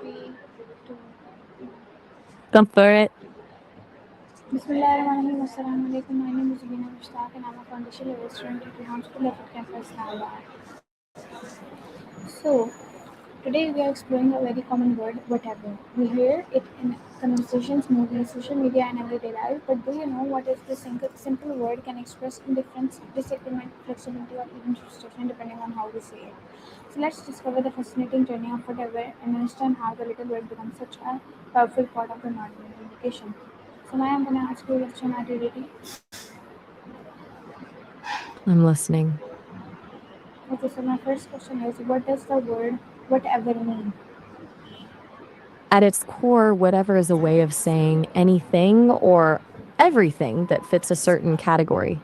Three, two. Come for it. Bismillahirrahmanirrahim. Assalamu alaikum. My name is Zubina Mushtaq and I'm a foundation level student at the School of Campus Islamabad. So, today we are exploring a very common word, whatever. We hear it in conversations, movies, social media, and everyday life. But do you know what is this simple word can express indifference, disagreement, flexibility, or even frustration depending on how we say it? So let's discover the fascinating journey of whatever and understand how the little word becomes such a powerful part of the modern communication. So now I'm gonna ask you a question. Are you ready? I'm listening. Okay, so my first question is, what does the word whatever mean? At its core, whatever is a way of saying anything or everything that fits a certain category.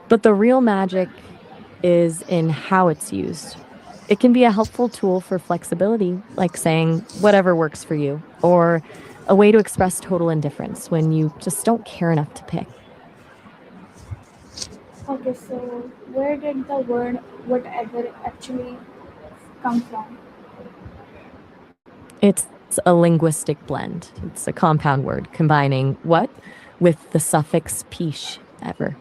But the real magic is in how it's used. It can be a helpful tool for flexibility, like saying whatever works for you, or a way to express total indifference when you just don't care enough to pick. Okay, so where did the word whatever actually come from? It's a linguistic blend. It's a compound word combining what with the suffix pish ever.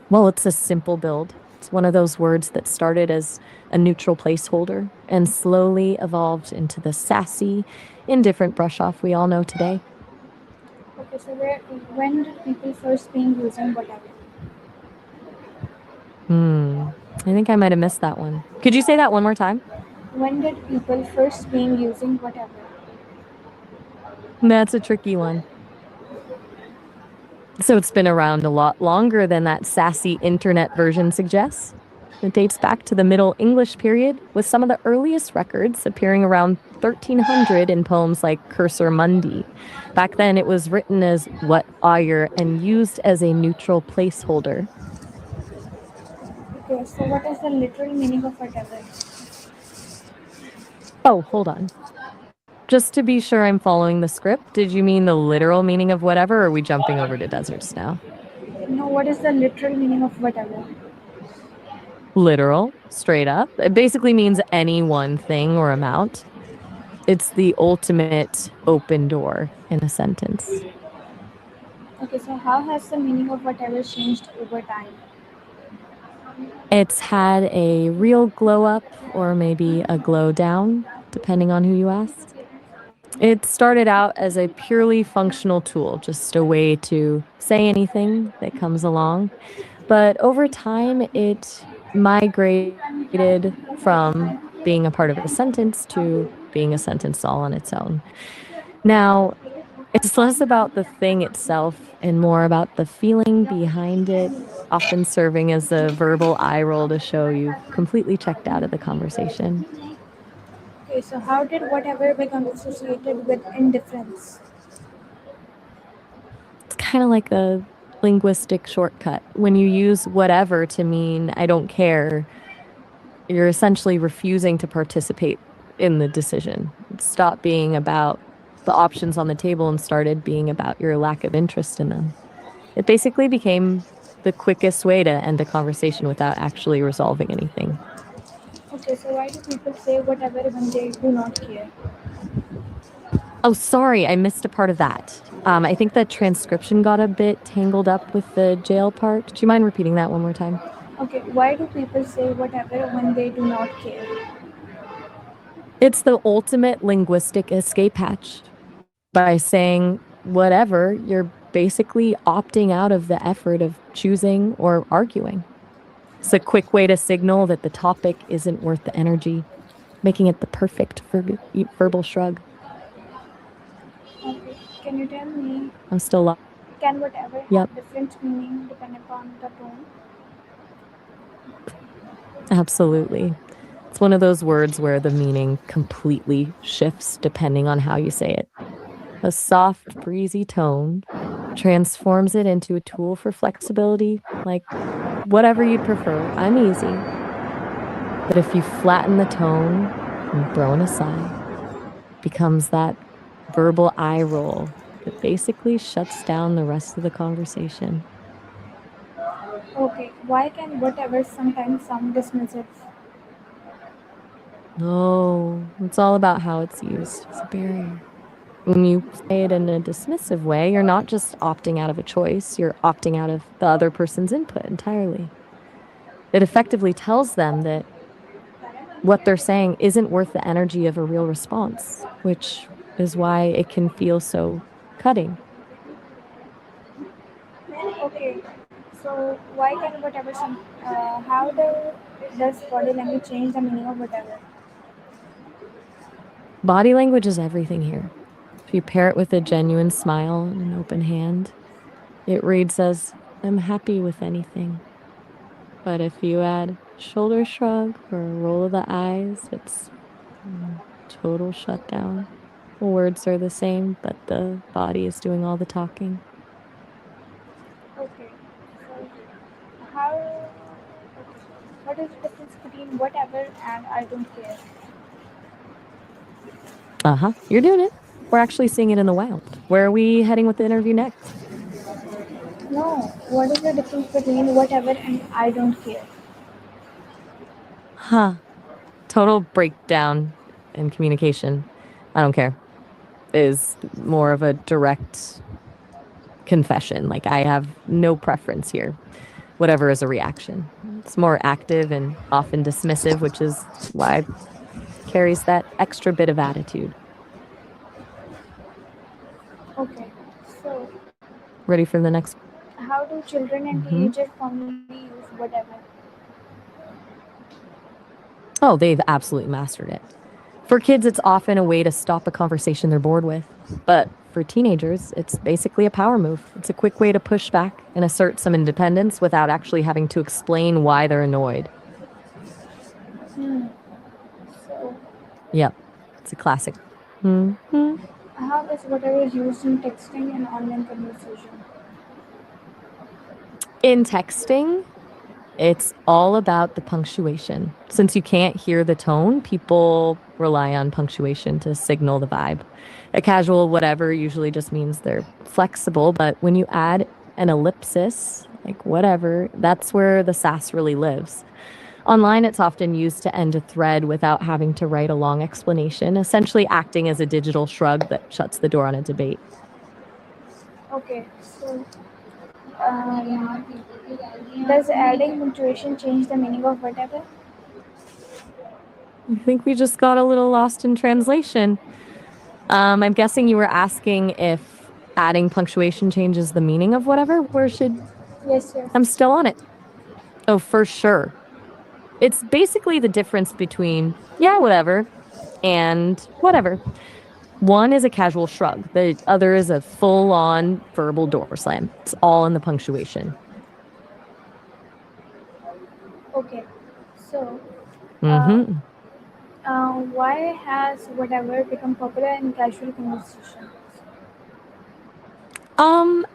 Well, it's a simple build. It's one of those words that started as a neutral placeholder and slowly evolved into the sassy, indifferent brush off we all know today. Okay, so when did people first being using whatever? Hmm. I think I might have missed that one. Could you say that one more time? When did people first being using whatever? That's a tricky one. So it's been around a lot longer than that sassy internet version suggests. It dates back to the Middle English period, with some of the earliest records appearing around 1300 in poems like Cursor Mundi. Back then, it was written as what are and used as a neutral placeholder. Okay, so what is the literal meaning of whatever? Oh, hold on. Just to be sure I'm following the script, did you mean the literal meaning of whatever, or are we jumping over to deserts now? No, what is the literal meaning of whatever? Literal, straight up. It basically means any one thing or amount. It's the ultimate open door in a sentence. Okay, so how has the meaning of whatever changed over time? It's had a real glow up or maybe a glow down, depending on who you ask. It started out as a purely functional tool, just a way to say anything that comes along. But over time, it migrated from being a part of a sentence to being a sentence all on its own. Now, it's less about the thing itself and more about the feeling behind it, often serving as a verbal eye roll to show you've completely checked out of the conversation. Okay, so how did whatever become associated with indifference? It's kind of like a linguistic shortcut. When you use whatever to mean I don't care, you're essentially refusing to participate in the decision. It stopped being about the options on the table and started being about your lack of interest in them. It basically became the quickest way to end a conversation without actually resolving anything. Okay, so why do people say whatever when they do not care? Oh, sorry, I missed a part of that. I think the transcription got a bit tangled up with the jail part. Do you mind repeating that one more time? Okay, why do people say whatever when they do not care? It's the ultimate linguistic escape hatch. By saying whatever, you're basically opting out of the effort of choosing or arguing. It's a quick way to signal that the topic isn't worth the energy, making it the perfect verbal shrug. Okay, can you tell me, I'm still can whatever yep, have different meaning depending upon the tone? absolutely. It's one of those words where the meaning completely shifts depending on how you say it. A soft, breezy tone transforms it into a tool for flexibility, like whatever you'd prefer. I'm easy. But if you flatten the tone and throw in a sigh, becomes that verbal eye roll that basically shuts down the rest of the conversation. Okay, why can whatever sometimes sound dismissive? No, it's all about how it's used as a barrier. When you say it in a dismissive way, you're not just opting out of a choice, you're opting out of the other person's input entirely. It effectively tells them that what they're saying isn't worth the energy of a real response, which is why it can feel so cutting. Okay, so why can whatever some does body language change the meaning of whatever? Body language is everything here. If you pair it with a genuine smile and an open hand, it reads as, I'm happy with anything. But if you add shoulder shrug or a roll of the eyes, it's total shutdown. Words are the same, but the body is doing all the talking. Okay, so how? Okay. What is the difference between whatever and I don't care? Uh huh. You're doing it. We're actually seeing it in the wild. Where are we heading with the interview next? No, what is the difference between whatever and I don't care? Huh. Total breakdown in communication. I don't care. Is more of a direct confession. Like, I have no preference here. Whatever is a reaction. It's more active and often dismissive, which is why it carries that extra bit of attitude. Okay, so Ready for the next? how do children and Mm-hmm. teenagers commonly use whatever? Oh, they've absolutely mastered it. For kids, it's often a way to stop a conversation they're bored with. But for teenagers, it's basically a power move. It's a quick way to push back and assert some independence without actually having to explain why they're annoyed. Hmm. So Yep, it's a classic. Hmm. how is whatever used in texting and online conversation? In texting, it's all about the punctuation. Since you can't hear the tone, people rely on punctuation to signal the vibe. A casual whatever usually just means they're flexible, but when you add an ellipsis, like whatever, that's where the sass really lives. Online, it's often used to end a thread without having to write a long explanation, essentially acting as a digital shrug that shuts the door on a debate. Okay, so does adding punctuation change the meaning of whatever? I think we just got a little lost in translation. I'm guessing you were asking if adding punctuation changes the meaning of whatever. Where should Yes, yes. I'm still on it? Oh, for sure. It's basically the difference between yeah, whatever, and whatever. One is a casual shrug, the other is a full on verbal door slam. It's all in the punctuation. Okay, so uh, Hmm. why has whatever become popular in casual conversation?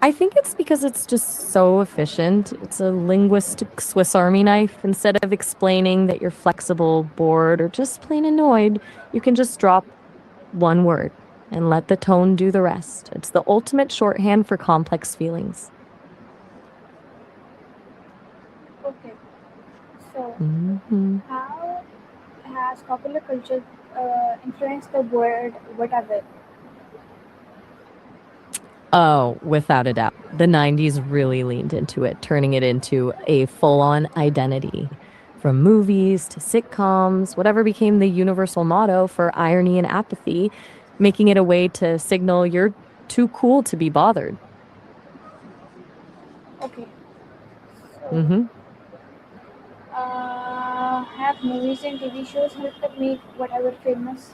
I think it's because it's just so efficient. It's a linguistic Swiss Army knife. Instead of explaining that you're flexible, bored, or just plain annoyed, you can just drop one word and let the tone do the rest. It's the ultimate shorthand for complex feelings. Okay, so Hmm. how has popular culture influenced the word whatever? Oh, without a doubt. The 90s really leaned into it, turning it into a full on identity. From movies to sitcoms, whatever became the universal motto for irony and apathy, making it a way to signal you're too cool to be bothered. Okay, so Hmm. have movies and TV shows helped to make whatever famous?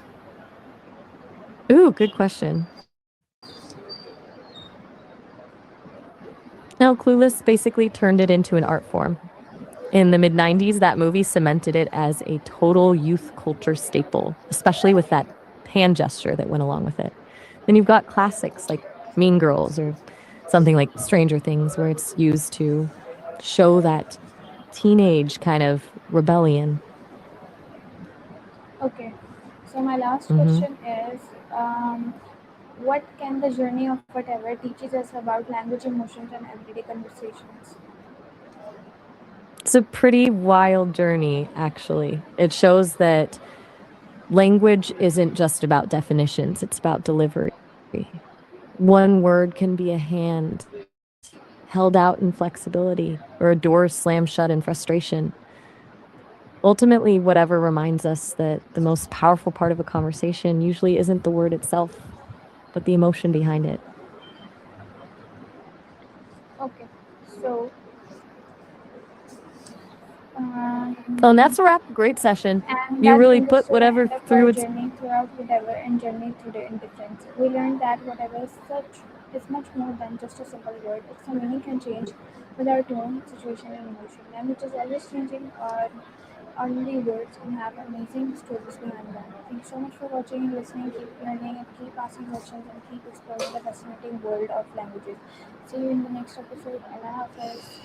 Ooh, good question. Now, Clueless basically turned it into an art form. In the mid 90s, that movie cemented it as a total youth culture staple, especially with that hand gesture that went along with it. Then you've got classics like Mean Girls or something like Stranger Things, where it's used to show that teenage kind of rebellion. Okay, so my last Hmm. question is what can the journey of whatever teaches us about language, emotions, and everyday conversations? It's a pretty wild journey, actually. It shows that Language isn't just about definitions, it's about delivery. One word can be a hand held out in flexibility or a door slammed shut in frustration. Ultimately, whatever reminds us that the most powerful part of a conversation usually isn't the word itself, but the emotion behind it. Okay, so Oh, and um, that's a wrap. Great session. and You that really brings us put to the whatever end of our through its. journey throughout whatever and journey through the indifference. We learned that whatever is such is much more than just a simple word. Its meaning can change with our tone, situation, and emotion. Language is always changing. Our ordinary words can have amazing stories behind them. Thank you so much for watching and listening. Keep learning and keep asking questions and keep exploring the fascinating world of languages. See you in the next episode. Allah Hafiz.